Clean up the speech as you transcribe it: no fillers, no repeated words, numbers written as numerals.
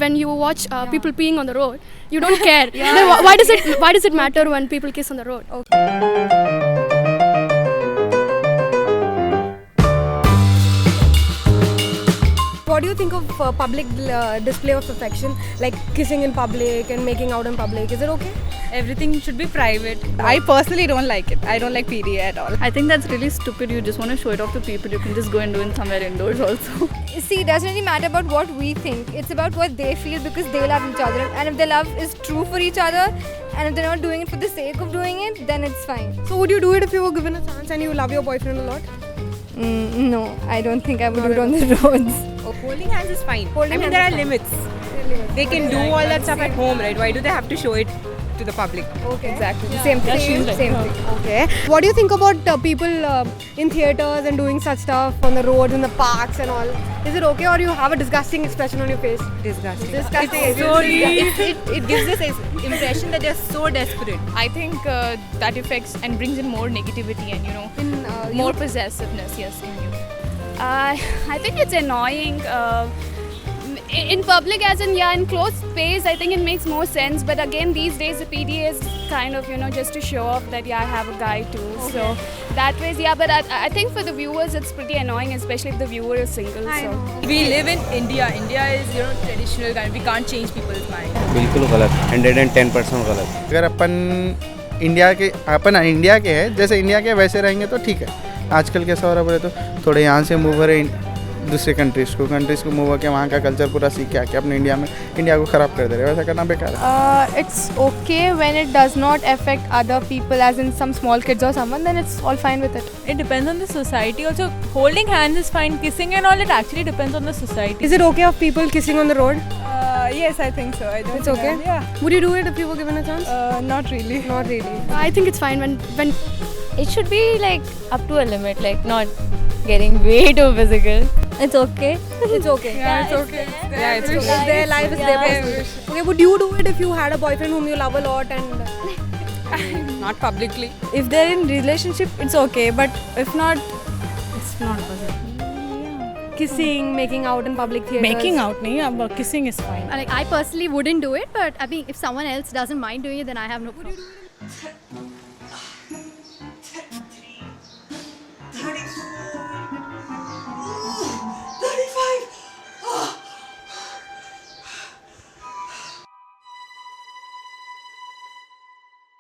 when you watch people peeing on the road, you don't care. Then why does it matter when people kiss on the road? What do you think of public display of affection, like kissing in public and making out in public? Is it okay? Everything should be private. I personally don't like it. I don't like PDA at all. I think that's really stupid. You just want to show it off to people. You can just go and do it somewhere indoors also. See, it doesn't really matter about what we think. It's about what they feel because they love each other. And if their love is true for each other, and if they're not doing it for the sake of doing it, then it's fine. So would you do it if you were given a chance and you love your boyfriend a lot? No, I don't think I would do it on the roads. Holding hands is fine. Holding there are limits. They can do all that stuff at home, right? Why do they have to show it to the public? Okay. Exactly. Same thing. Okay. What do you think about people in theatres and doing such stuff on the roads, in the parks and all? Is it okay, or you have a disgusting expression on your face? Disgusting. It gives this impression that they're so desperate. I think that affects and brings in more negativity and more possessiveness. Yes, in you. I think it's annoying. In public, as in closed space, I think it makes more sense. But again, these days the PDA is kind of just to show off that I have a guy too. Okay. So that way, But I think for the viewers, it's pretty annoying, especially if the viewer is single. We live in India. India is traditional kind. We can't change people's mind. बिल्कुल गलत, 110% गलत. अगर अपन India के हैं, जैसे India के वैसे रहेंगे तो ठीक है. आजकल कैसा हो रहा है तो थोड़े यहाँ से मूव हो रहे दूसरे कंट्रीज़ को मूव होकर वहाँ का कल्चर पूरा सीख के आके अपने इंडिया को ख़राब कर दे रहे हैं. वैसा करना बेकार है. It's okay when it does not affect other people, as in some small kids or someone, then it's all fine with it. It depends on the society. Also, holding hands is fine. Kissing and all, it actually depends on the society. Is it okay of people kissing on the road? Yes, I think so. It's okay? Yeah. Would you do it if you were given a chance? Not really. Not really. I think it's fine when it should be like up to a limit, like not getting way too physical. It's okay. It's okay. Yeah, it's okay. Yeah, it's It's their life, it's their personal. Okay, would you do it if you had a boyfriend whom you love a lot and... Not publicly. If they're in relationship, it's okay. But if not, it's not possible. Kissing, making out in public theatres? Making out, but kissing is fine. Like, I personally wouldn't do it, but I mean, if someone else doesn't mind doing it, then I have no problem.